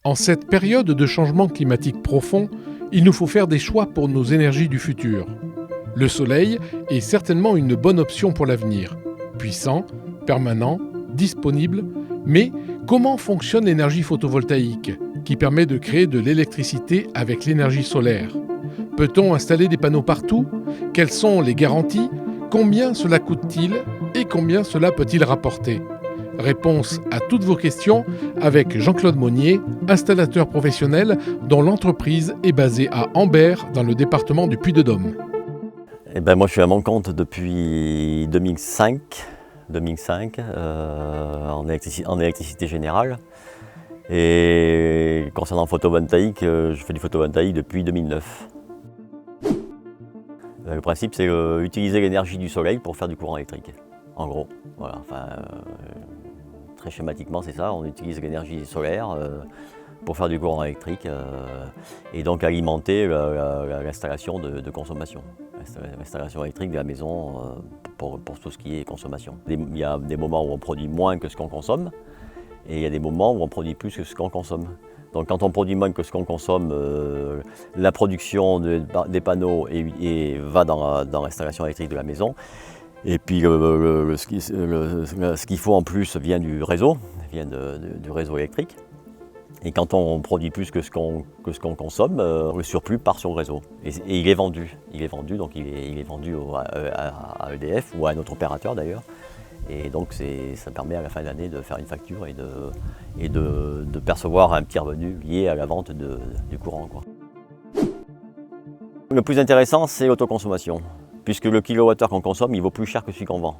En cette période de changement climatique profond, il nous faut faire des choix pour nos énergies du futur. Le soleil est certainement une bonne option pour l'avenir. Puissant, permanent, disponible, mais comment fonctionne l'énergie photovoltaïque, qui permet de créer de l'électricité avec l'énergie solaire? Peut-on installer des panneaux partout? Quelles sont les garanties? Combien cela coûte-t-il? Et combien cela peut-il rapporter? Réponse à toutes vos questions avec Jean-Claude Monnier, installateur professionnel dont l'entreprise est basée à Ambert dans le département du Puy-de-Dôme. Moi je suis à mon compte depuis 2005 en électricité générale. Et concernant le photovoltaïque, je fais du photovoltaïque depuis 2009. Le principe c'est utiliser l'énergie du soleil pour faire du courant électrique. En gros, voilà. Très schématiquement c'est ça, on utilise l'énergie solaire pour faire du courant électrique et donc alimenter l'installation de consommation. L'installation électrique de la maison pour tout ce qui est consommation. Il y a des moments où on produit moins que ce qu'on consomme et il y a des moments où on produit plus que ce qu'on consomme. Donc quand on produit moins que ce qu'on consomme, la production des panneaux va dans l'installation électrique de la maison. Et puis ce qu'il faut en plus vient du réseau, du réseau électrique. Et quand on produit plus que ce qu'on consomme, le surplus part sur le réseau. Et il est vendu. Donc il est vendu à EDF ou à un autre opérateur d'ailleurs. Et donc ça permet à la fin de l'année de faire une facture et de percevoir un petit revenu lié à la vente du courant, quoi. Le plus intéressant, c'est l'autoconsommation, puisque le kilowattheure qu'on consomme, il vaut plus cher que celui qu'on vend.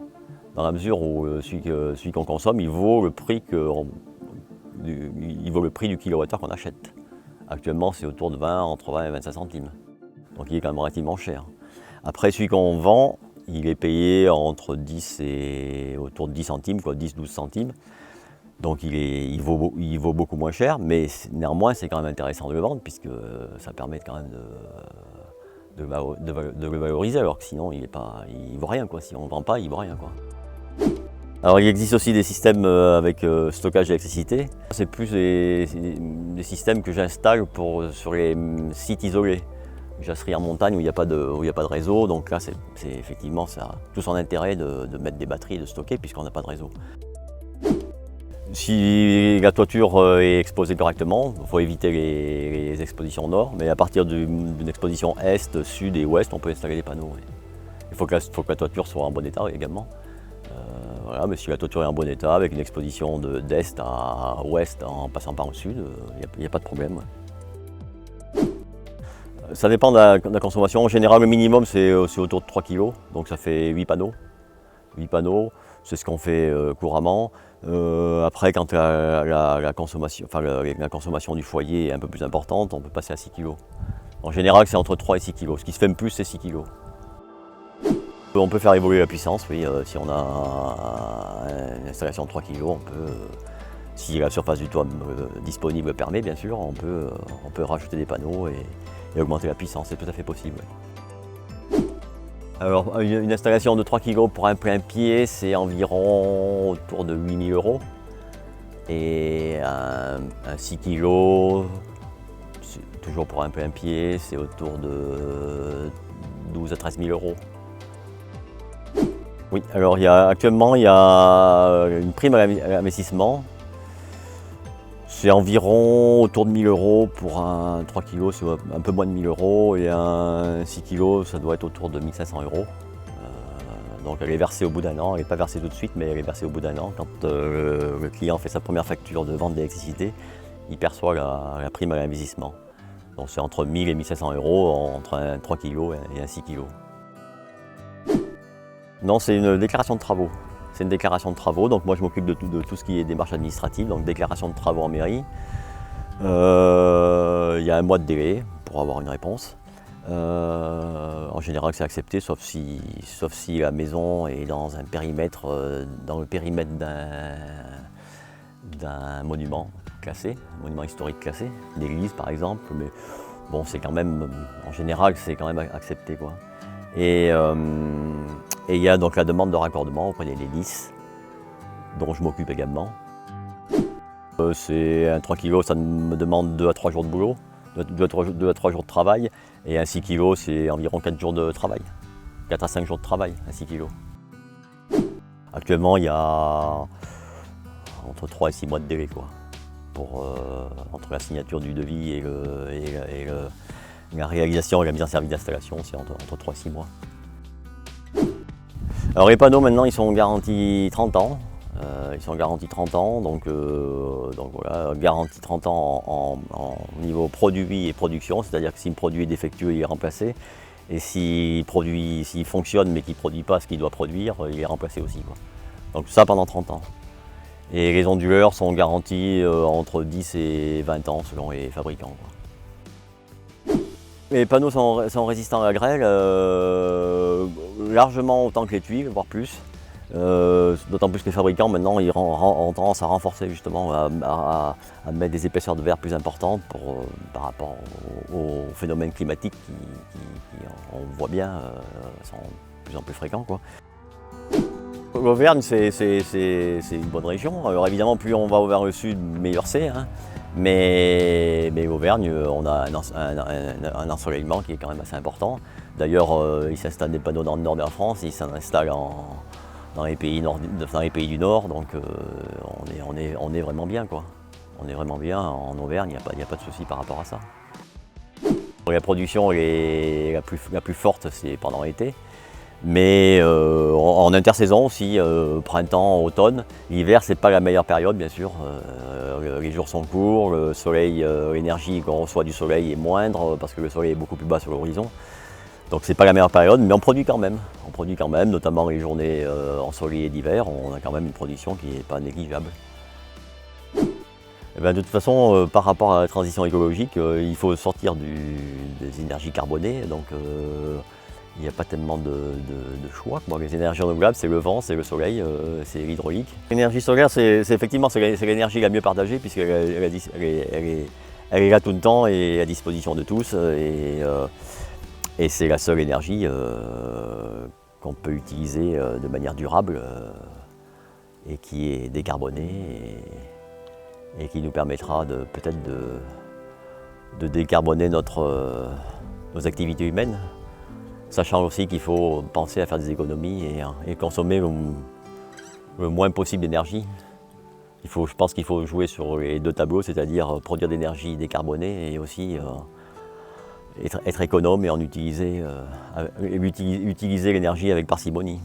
Dans la mesure où celui qu'on consomme, il vaut le prix du kilowattheure qu'on achète. Actuellement, c'est autour de entre 20 et 25 centimes. Donc il est quand même relativement cher. Après, celui qu'on vend, il est payé entre 10 et autour de 10 centimes, 10-12 centimes. Donc il vaut beaucoup moins cher, mais néanmoins, c'est quand même intéressant de le vendre, puisque ça permet quand même de le valoriser, alors que sinon, il vaut rien, quoi. Si on ne vend pas, il vaut rien, quoi. Alors il existe aussi des systèmes avec stockage d'électricité. C'est plus des systèmes que j'installe sur les sites isolés. Jasserie en montagne où il n'y a pas de réseau, donc là c'est effectivement ça a tout son intérêt de mettre des batteries et de stocker puisqu'on n'a pas de réseau. Si la toiture est exposée correctement, il faut éviter les expositions nord, mais à partir d'une exposition est, sud et ouest, on peut installer des panneaux. Oui. Il faut que la toiture soit en bon état également. Voilà, mais si la toiture est en bon état, avec une exposition d'est à ouest en passant par le sud, il n'y a pas de problème. Ça dépend de la consommation. En général, le minimum, c'est autour de 3 kg, donc ça fait 8 panneaux. 8 panneaux, c'est ce qu'on fait couramment. Après, quand la consommation du foyer est un peu plus importante, on peut passer à 6 kg. En général, c'est entre 3 et 6 kg. Ce qui se fait le plus, c'est 6 kg. On peut faire évoluer la puissance, oui. Si on a une installation de 3 kg, on peut, si la surface du toit disponible permet, bien sûr, on peut rajouter des panneaux et augmenter la puissance, c'est tout à fait possible. Alors une installation de 3 kg pour un plein pied, c'est environ autour de 8 000 €. Et un 6 kg, toujours pour un plein pied, c'est autour de 12 à 13 000 €. Oui, alors actuellement il y a une prime à l'investissement. C'est environ autour de 1 000 € pour un 3 kg, c'est un peu moins de 1 000 € et un 6 kg, ça doit être autour de 1 500 €. Donc elle est versée au bout d'un an, elle n'est pas versée tout de suite, mais elle est versée au bout d'un an. Quand le client fait sa première facture de vente d'électricité, il perçoit la prime à l'investissement. Donc c'est entre 1 000 et 1 500 € entre un 3 kg et un 6 kg. Non, c'est une déclaration de travaux. C'est une déclaration de travaux, donc moi je m'occupe de tout ce qui est démarche administrative, donc déclaration de travaux en mairie. Il y a un mois de délai pour avoir une réponse. En général c'est accepté, sauf si la maison est dans le périmètre d'un monument classé, monument historique classé, l'église par exemple, mais bon c'est quand même, en général c'est quand même accepté, quoi. Et il y a donc la demande de raccordement auprès des LIS, dont je m'occupe également. C'est un 3 kg, ça me demande 2 à 3 jours de boulot, 2 à 3 jours de travail, et un 6 kg, c'est environ 4 jours de travail, 4 à 5 jours de travail, un 6 kg. Actuellement, il y a entre 3 et 6 mois de délai, quoi, entre la signature du devis et la réalisation et la mise en service d'installation, c'est entre 3 et 6 mois. Alors les panneaux maintenant ils sont garantis 30 ans. Donc voilà, garantie 30 ans au niveau produit et production, c'est-à-dire que si le produit est défectueux, il est remplacé. Et s'il fonctionne mais qu'il ne produit pas ce qu'il doit produire, il est remplacé aussi, quoi. Donc ça pendant 30 ans. Et les onduleurs sont garantis entre 10 et 20 ans selon les fabricants, quoi. Les panneaux sont résistants à la grêle, largement autant que les tuiles, voire plus. D'autant plus que les fabricants maintenant ont tendance à renforcer justement, à mettre des épaisseurs de verre plus importantes par rapport aux phénomènes climatiques qui on voit bien, sont de plus en plus fréquents, quoi. L'Auvergne c'est une bonne région. Alors évidemment plus on va vers le sud, meilleur c'est, hein. Mais l'Auvergne, on a un ensoleillement qui est quand même assez important. D'ailleurs, il s'installe des panneaux dans le nord de la France, ils s'installent dans les pays du Nord, donc on est vraiment bien, quoi. On est vraiment bien en Auvergne, il n'y a pas de souci par rapport à ça. La production la plus forte, c'est pendant l'été. Mais en intersaison aussi, printemps, automne. L'hiver, c'est pas la meilleure période, bien sûr. Les jours sont courts, le soleil, l'énergie qu'on reçoit du soleil est moindre parce que le soleil est beaucoup plus bas sur l'horizon. Donc c'est pas la meilleure période, mais on produit quand même. On produit quand même, notamment les journées ensoleillées d'hiver, on a quand même une production qui n'est pas négligeable. Et bien, de toute façon, par rapport à la transition écologique, il faut sortir des énergies carbonées. Donc, il n'y a pas tellement de choix. Bon, les énergies renouvelables, c'est le vent, c'est le soleil, c'est l'hydraulique. L'énergie solaire, c'est l'énergie la mieux partagée puisqu'elle est là tout le temps et à disposition de tous. Et c'est la seule énergie qu'on peut utiliser de manière durable et qui est décarbonée et qui nous permettra peut-être de décarboner nos activités humaines. Sachant aussi qu'il faut penser à faire des économies et consommer le moins possible d'énergie. Je pense qu'il faut jouer sur les deux tableaux, c'est-à-dire produire de l'énergie décarbonée et aussi être économe et utiliser l'énergie avec parcimonie.